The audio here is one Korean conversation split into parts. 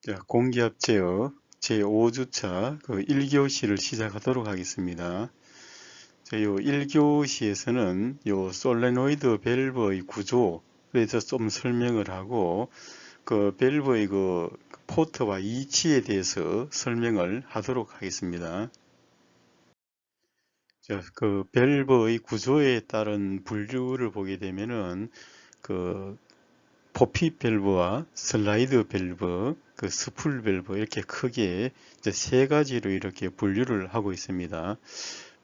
자, 공기압 제어 제5주차 그 1교시를 시작하도록 하겠습니다. 자, 요 1교시에서는 요 솔레노이드 밸브의 구조에 대해서 좀 설명을 하고 그 밸브의 그 포트와 이치에 대해서 설명을 하도록 하겠습니다. 자, 그 밸브의 구조에 따른 분류를 보게 되면은 그 포핏 밸브와 슬라이드 밸브, 그 스풀 밸브 이렇게 크게 이제 세 가지로 이렇게 분류를 하고 있습니다.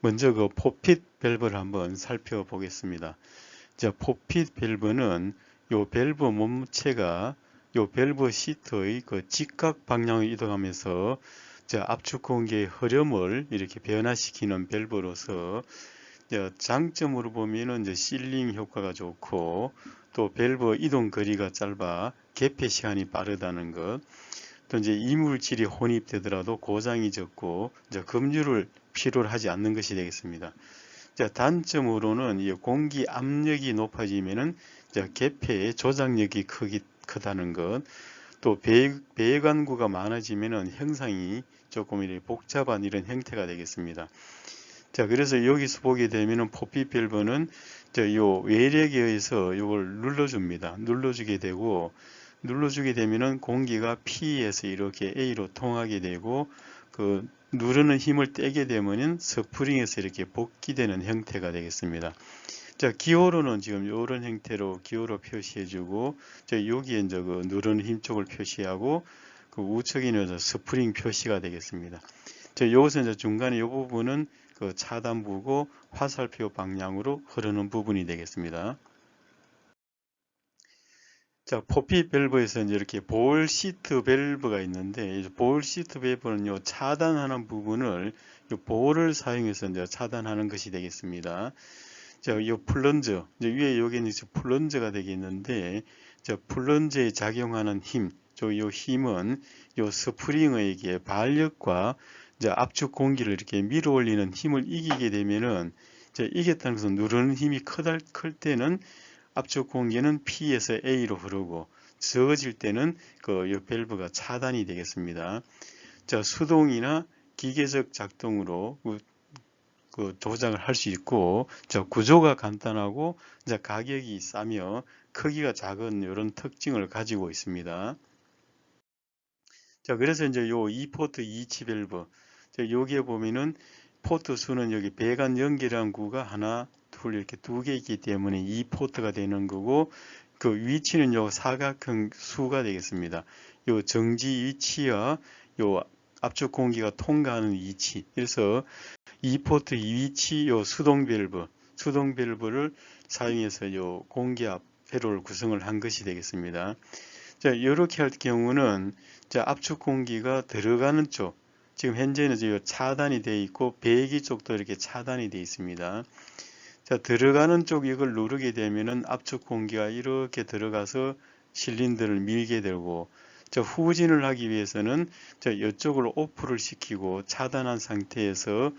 먼저 그 포핏 밸브를 한번 살펴보겠습니다. 자, 포핏 밸브는 요 밸브 몸체가 요 밸브 시트의 그 직각 방향을 이동하면서 압축 공기의 흐름을 이렇게 변화시키는 밸브로서 장점으로 보면은 이제 실링 효과가 좋고 또 밸브 이동 거리가 짧아 개폐 시간이 빠르다는 것, 또 이제 이물질이 혼입되더라도 고장이 적고 이제 급유를 필요로 하지 않는 것이 되겠습니다. 단점으로는 이 공기 압력이 높아지면은 개폐의 조작력이 크다는 것, 또 배관구가 많아지면은 형상이 조금 이렇게 복잡한 이런 형태가 되겠습니다. 자, 그래서 여기서 보게 되면은 포핏 밸브는 요 외력에 의해서 이걸 눌러줍니다. 눌러주게 되면은 공기가 P에서 이렇게 A로 통하게 되고 그 누르는 힘을 떼게 되면은 스프링에서 이렇게 복귀되는 형태가 되겠습니다. 자, 기호로는 지금 이런 형태로 기호로 표시해주고, 여기에 이제 그 누르는 힘 쪽을 표시하고, 그 우측에는 스프링 표시가 되겠습니다. 여기서 이제 중간에 이 부분은 그 차단부고 화살표 방향으로 흐르는 부분이 되겠습니다. 자, 포핏 밸브에서 이제 이렇게 볼 시트 밸브가 있는데, 볼 시트 밸브는요, 차단하는 부분을 이 볼을 사용해서 이제 차단하는 것이 되겠습니다. 자, 이 플런저, 이제 위에 여기는 이제 플런저가 되겠는데, 플런저에 작용하는 힘, 이 힘은 이 스프링의 발력과 이제 압축 공기를 이렇게 밀어 올리는 힘을 이기게 되면은, 이겼다는 것은 누르는 힘이 클 때는 압축 공기는 P에서 A로 흐르고 적어질 때는 그 밸브가 차단이 되겠습니다. 자, 수동이나 기계적 작동으로 그 조작을 할 수 있고, 구조가 간단하고 가격이 싸며 크기가 작은 이런 특징을 가지고 있습니다. 자, 그래서 이제 요 2포트 2치 밸브, 여기에 보면은 포트 수는 여기 배관 연결한 구가 하나, 둘 이렇게 두 개 있기 때문에 2포트가 되는 거고, 그 위치는 요 사각형 수가 되겠습니다. 요 정지 위치와 요 압축 공기가 통과하는 위치. 그래서 2포트 위치 요 수동 밸브를 사용해서 요 공기압 회로를 구성을 한 것이 되겠습니다. 자, 이렇게 할 경우는 압축 공기가 들어가는 쪽, 지금 현재는 차단이 되어 있고 배기 쪽도 이렇게 차단이 되어 있습니다. 자, 들어가는 쪽 이걸 누르게 되면은 압축 공기가 이렇게 들어가서 실린더를 밀게 되고, 후진을 하기 위해서는 이쪽을 오프를 시키고 차단한 상태에서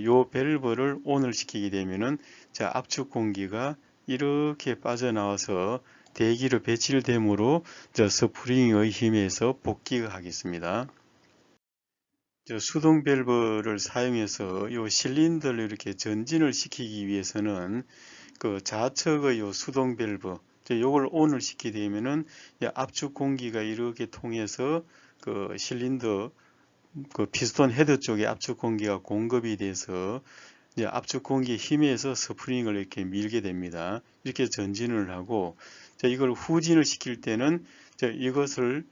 요 밸브를 ON을 시키게 되면은 압축 공기가 이렇게 빠져나와서 대기로 배출되므로 스프링의 힘에서 복귀가 하겠습니다. 수동 밸브를 사용해서 이 실린더를 이렇게 전진을 시키기 위해서는 그 좌측의 이 수동 밸브, 이걸 ON을 시키게 되면은 압축 공기가 이렇게 통해서 그 실린더 그 피스톤 헤드 쪽에 압축 공기가 공급이 돼서 압축 공기의 힘에서 스프링을 이렇게 밀게 됩니다. 이렇게 전진을 하고, 이걸 후진을 시킬 때는 이것을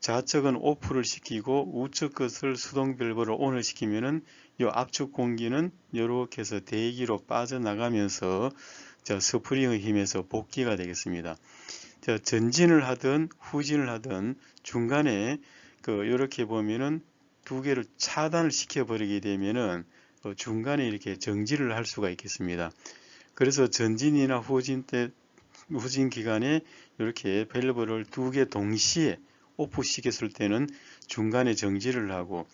좌측은 오프를 시키고 우측 것을 수동 밸브를 ON을 시키면은 이 압축 공기는 이렇게 해서 대기로 빠져나가면서 스프링의 힘에서 복귀가 되겠습니다. 전진을 하든 후진을 하든 중간에 이렇게 보면은 두 개를 차단을 시켜 버리게 되면은 중간에 이렇게 정지를 할 수가 있겠습니다. 그래서 전진이나 후진 기간에 이렇게 밸브를 두 개 동시에 오프 시켰을 때는 중간에 정지를 하고,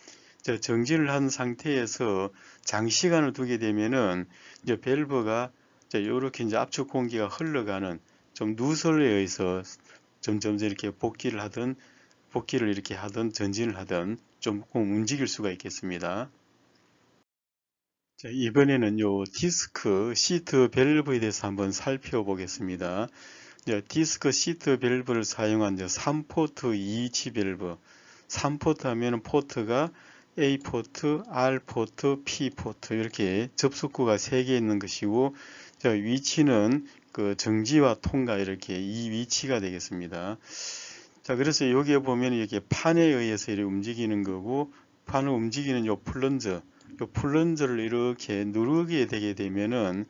정지를 한 상태에서 장시간을 두게 되면은 이제 밸브가 이렇게 이제 압축 공기가 흘러가는 좀 누설에 의해서 점점 이렇게 복귀를 하든 복귀를 이렇게 하든 전진을 하든 조금 움직일 수가 있겠습니다. 자, 이번에는 요 디스크 시트 밸브에 대해서 한번 살펴보겠습니다. 디스크 시트 밸브를 사용한 3포트 2위치 밸브, 3포트 하면 포트가 A포트, R포트, P포트 이렇게 접속구가 3개 있는 것이고, 위치는 그 정지와 통과 이렇게 이 위치가 되겠습니다. 자, 그래서 여기에 보면 이렇게 판에 의해서 이렇게 움직이는 거고, 판을 움직이는 요 플런저를 이렇게 누르게 되게 되면은,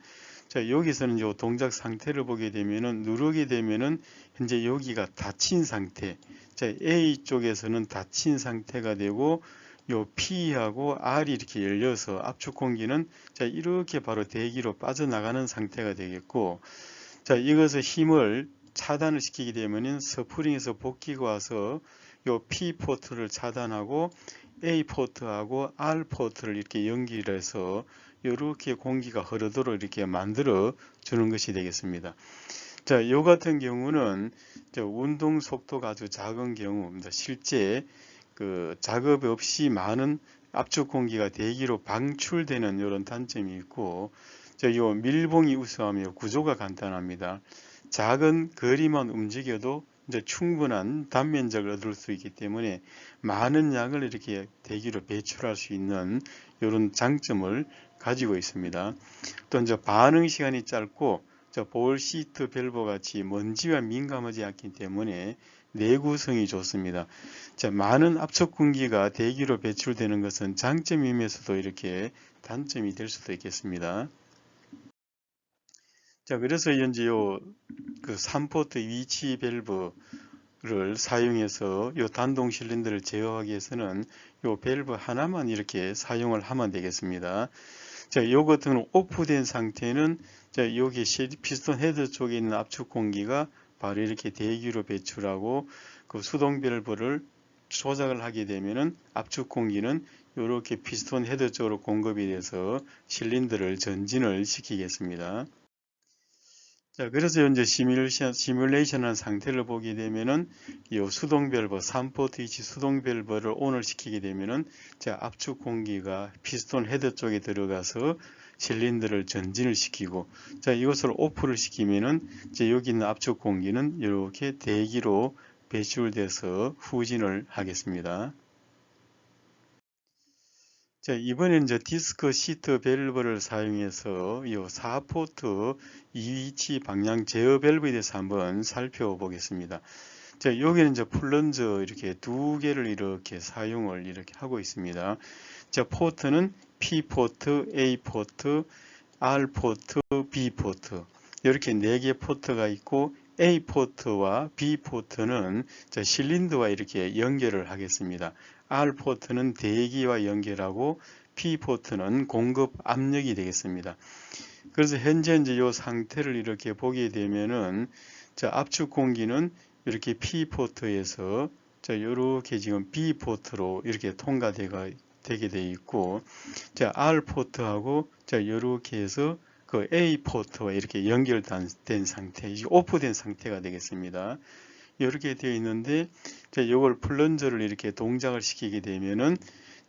자, 여기서는 요 동작 상태를 보게 되면은, 누르게 되면은 현재 여기가 닫힌 상태, 자, A 쪽에서는 닫힌 상태가 되고, 요 P하고 R이 이렇게 열려서 압축 공기는 자, 이렇게 바로 대기로 빠져나가는 상태가 되겠고, 자, 이것을 힘을 차단을 시키게 되면은 스프링에서 복귀가 와서 요 P 포트를 차단하고 A 포트하고 R 포트를 이렇게 연결해서 이렇게 공기가 흐르도록 이렇게 만들어 주는 것이 되겠습니다. 자, 이 같은 경우는 운동 속도가 아주 작은 경우입니다. 실제 그 작업 없이 많은 압축 공기가 대기로 방출되는 이런 단점이 있고, 이 밀봉이 우수하며 구조가 간단합니다. 작은 거리만 움직여도 이제 충분한 단면적을 얻을 수 있기 때문에 많은 양을 이렇게 대기로 배출할 수 있는 이런 장점을 가지고 있습니다. 또 이제 반응 시간이 짧고 볼 시트 밸브 같이 먼지와 민감하지 않기 때문에 내구성이 좋습니다. 자, 많은 압축 공기가 대기로 배출되는 것은 장점이면서도 이렇게 단점이 될 수도 있겠습니다. 자, 그래서 현재 그 3포트 위치 밸브를 사용해서 요 단동 실린더를 제어하기 위해서는 요 밸브 하나만 이렇게 사용을 하면 되겠습니다. 자, 요 같은 오프된 상태는 자, 여기 피스톤 헤드 쪽에 있는 압축 공기가 바로 이렇게 대기로 배출하고 그 수동 밸브를 조작을 하게 되면은 압축 공기는 이렇게 피스톤 헤드 쪽으로 공급이 돼서 실린더를 전진을 시키겠습니다. 자, 그래서 현재 시뮬레이션한 상태를 보게 되면은 이 수동 밸브 3포트 위치 수동 밸브를 ON을 시키게 되면은 자, 압축 공기가 피스톤 헤드 쪽에 들어가서 실린더를 전진을 시키고, 자, 이것을 오프를 시키면은 이제 여기 있는 압축 공기는 이렇게 대기로 배출돼서 후진을 하겠습니다. 자, 이번에는 이제 디스크 시트 밸브를 사용해서 이 4포트 2위치 방향 제어 밸브에 대해서 한번 살펴보겠습니다. 자, 여기는 이제 플런저 이렇게 두 개를 이렇게 사용을 이렇게 하고 있습니다. 자, 포트는 P 포트, A 포트, R 포트, B 포트 이렇게 4개 포트가 있고 A 포트와 B 포트는 실린더와 이렇게 연결을 하겠습니다. R 포트는 대기와 연결하고 P 포트는 공급 압력이 되겠습니다. 그래서 현재 이제 이 상태를 이렇게 보게 되면은 압축 공기는 이렇게 P 포트에서 이렇게 지금 B 포트로 이렇게 되게 돼 있고, R 포트하고 이렇게 해서 그 A 포트와 이렇게 연결된 상태, 오프된 상태가 되겠습니다. 이렇게 되어 있는데, 이걸 플런저를 이렇게 동작을 시키게 되면은,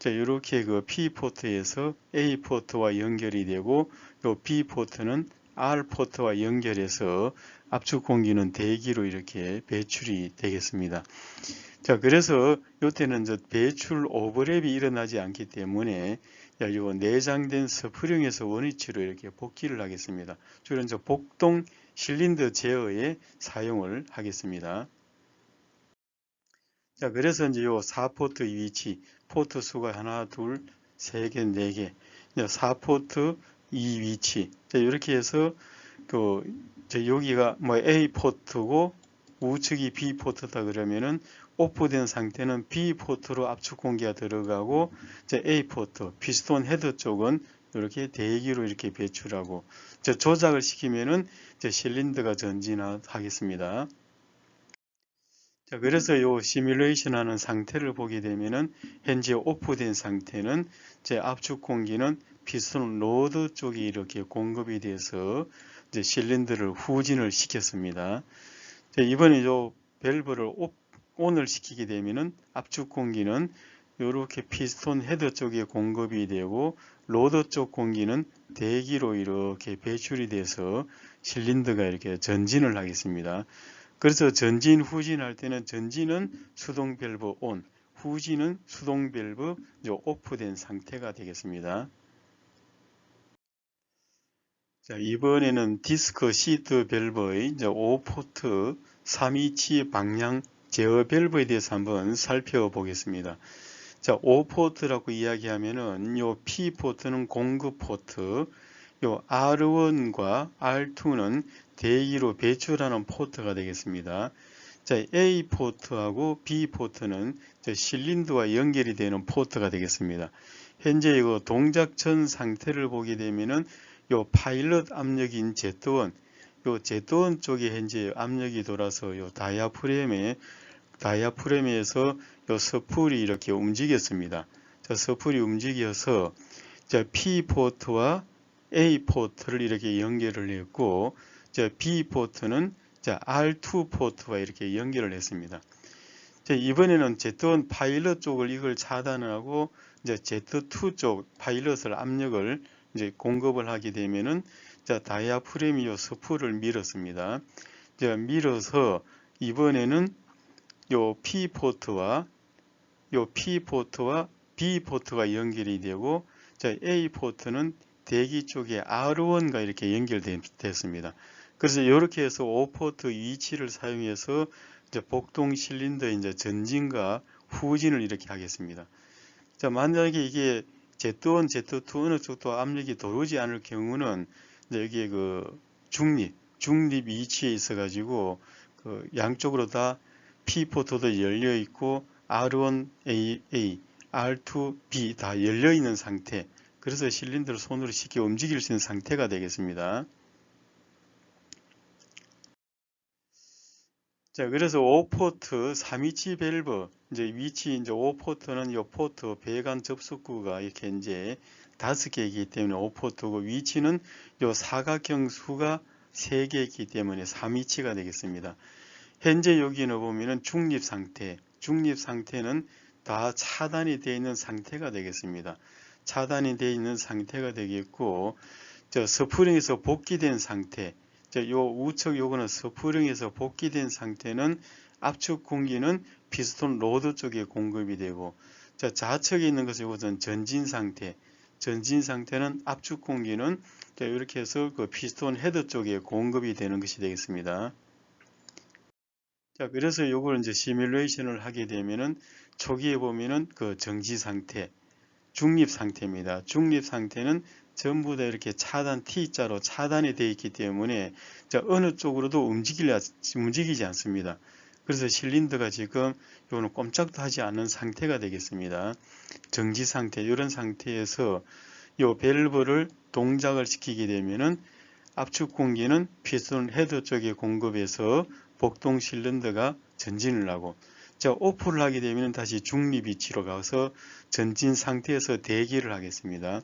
이렇게 그 P 포트에서 A 포트와 연결이 되고, 요 B 포트는 R 포트와 연결해서 압축 공기는 대기로 이렇게 배출이 되겠습니다. 자, 그래서 이때는 배출 오버랩이 일어나지 않기 때문에 요 내장된 스프링에서 원위치로 이렇게 복귀를 하겠습니다. 주로 이제 복동 실린더 제어에 사용을 하겠습니다. 자, 그래서 이제 요 4포트 위치, 포트 수가 하나, 둘, 세 개, 네 개, 4포트 이 위치. 자, 이렇게 해서 여기가 뭐 A 포트고 우측이 B 포트다 그러면은 오프된 상태는 B 포트로 압축 공기가 들어가고, A 포트, 피스톤 헤드 쪽은 이렇게 대기로 이렇게 배출하고, 조작을 시키면은 실린더가 전진하겠습니다. 자, 그래서 요 시뮬레이션 하는 상태를 보게 되면은 현재 오프된 상태는 압축 공기는 피스톤 로드 쪽에 이렇게 공급이 돼서 실린더를 후진을 시켰습니다. 이번에 요 밸브를 ON을 시키게 되면은 압축 공기는 이렇게 피스톤 헤더 쪽에 공급이 되고 로더 쪽 공기는 대기로 이렇게 배출이 돼서 실린더가 이렇게 전진을 하겠습니다. 그래서 전진, 후진 할 때는 전진은 수동 밸브 ON, 후진은 수동 밸브 오프된 상태가 되겠습니다. 자, 이번에는 디스크 시트 밸브의 5포트 3위치 방향 제어 밸브에 대해서 한번 살펴보겠습니다. 자, 5포트라고 이야기하면은 요 P포트는 공급 포트, 요 R1과 R2는 대기로 배출하는 포트가 되겠습니다. 자, A 포트하고 B 포트는 실린더와 연결이 되는 포트가 되겠습니다. 현재 이거 동작 전 상태를 보게 되면은 요 파일럿 압력인 Z1, 요 Z1 쪽에 현재 압력이 돌아서 요 다이아프램에서 요 서풀이 이렇게 움직였습니다. 자, 서풀이 움직여서 자, P 포트와 A 포트를 이렇게 연결을 했고, 자, B 포트는 자, R2 포트와 이렇게 연결을 했습니다. 자, 이번에는 Z1 파일럿 쪽을 이걸 차단하고 이제 Z2 쪽 파일럿을 압력을 이제 공급을 하게 되면은 자, 다이아프램이 요 서풀을 밀었습니다. 자, 밀어서 이번에는 요 P 포트와 B 포트가 연결이 되고 자, A 포트는 대기 쪽에 R1과 이렇게 연결됐습니다. 그래서 이렇게 해서 5포트 위치를 사용해서 이제 복동 실린더 이제 전진과 후진을 이렇게 하겠습니다. 자, 만약에 이게 Z1, Z2 어느 쪽도 압력이 들어오지 않을 경우는 이제 여기에 그 중립 위치에 있어 가지고 그 양쪽으로 다 P 포트도 열려 있고 R1AA, R2B 다 열려 있는 상태. 그래서 실린더를 손으로 쉽게 움직일 수 있는 상태가 되겠습니다. 자, 그래서 5포트 3위치 밸브, 이제 위치, 이제 5포트는 이 포트 배관 접속구가 이렇게 이제 5개이기 때문에 5포트고, 위치는 이 사각형 수가 3개 있기 때문에 3위치가 되겠습니다. 현재 여기는 보면은 중립 상태는 다 차단이 되어 있는 상태가 되겠습니다. 차단이 되어 있는 상태가 되겠고, 저 스프링에서 복귀된 상태, 요 우측 요거는 스프링에서 복귀된 상태는 압축 공기는 피스톤 로드 쪽에 공급이 되고, 자, 좌측에 있는 것은 이것은 전진 상태는 압축 공기는 이렇게 해서 그 피스톤 헤드 쪽에 공급이 되는 것이 되겠습니다. 자, 그래서 요걸 이제 시뮬레이션을 하게 되면은 초기에 보면은 그 정지 상태, 중립 상태입니다. 중립 상태는 전부 다 이렇게 차단 T자로 차단이 되어 있기 때문에 자, 어느 쪽으로도 움직이지 않습니다. 그래서 실린더가 지금 요거는 꼼짝도 하지 않는 상태가 되겠습니다. 정지 상태, 이런 상태에서 요 밸브를 동작을 시키게 되면은 압축 공기는 피스톤 헤드 쪽에 공급해서 복동 실린더가 전진을 하고, 자, 오프를 하게 되면 다시 중립 위치로 가서 전진 상태에서 대기를 하겠습니다.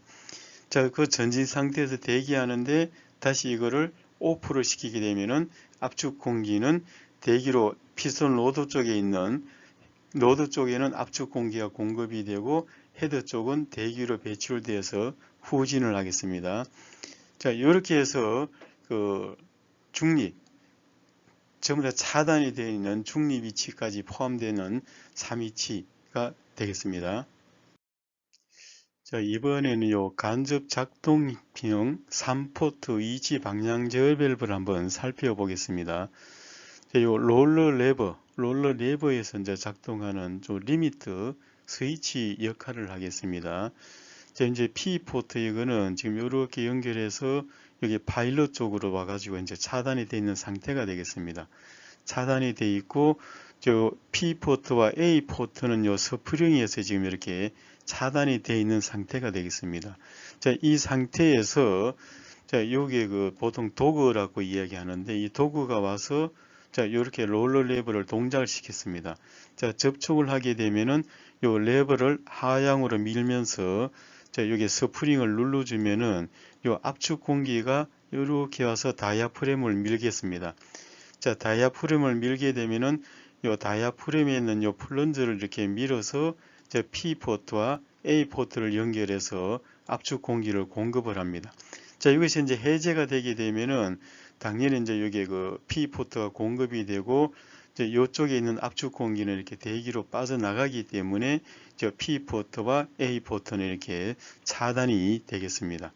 자, 그 전진 상태에서 대기하는데 다시 이거를 오프를 시키게 되면은 압축 공기는 대기로 피스톤 로드 쪽에 있는 로드 쪽에는 압축 공기가 공급이 되고 헤드 쪽은 대기로 배출되어서 후진을 하겠습니다. 자, 이렇게 해서 그 중립, 전부 다 차단이 되어 있는 중립 위치까지 포함되는 3위치가 되겠습니다. 자, 이번에는 요 간접 작동형 3포트 위치 방향 제어 밸브를 한번 살펴보겠습니다. 자, 요 롤러 레버에서 이제 작동하는 좀 리미트 스위치 역할을 하겠습니다. 자, 이제 P 포트 이거는 지금 이렇게 연결해서 여기 파일럿 쪽으로 와가지고 이제 차단이 되어 있는 상태가 되겠습니다. 차단이 되어 있고, 저 P 포트와 A 포트는 요 스프링에서 지금 이렇게 차단이 되어 있는 상태가 되겠습니다. 자, 이 상태에서 자, 요게 그 보통 도그라고 이야기하는데 이 도그가 와서 자, 이렇게 롤러 레버를 동작을 시켰습니다. 자, 접촉을 하게 되면은 요 레버를 하향으로 밀면서 자, 여기 스프링을 눌러주면은 요 압축 공기가 이렇게 와서 다이아프램을 밀겠습니다. 자, 다이아프램을 밀게 되면은 요 다이아프램에 있는 요 플런저를 이렇게 밀어서 저 P 포트와 A 포트를 연결해서 압축 공기를 공급을 합니다. 자, 이것이 이제 해제가 되게 되면은 당연히 이제 여기에 그 P 포트가 공급이 되고 이제 이쪽에 있는 압축 공기는 이렇게 대기로 빠져나가기 때문에 저 P 포트와 A 포트는 이렇게 차단이 되겠습니다.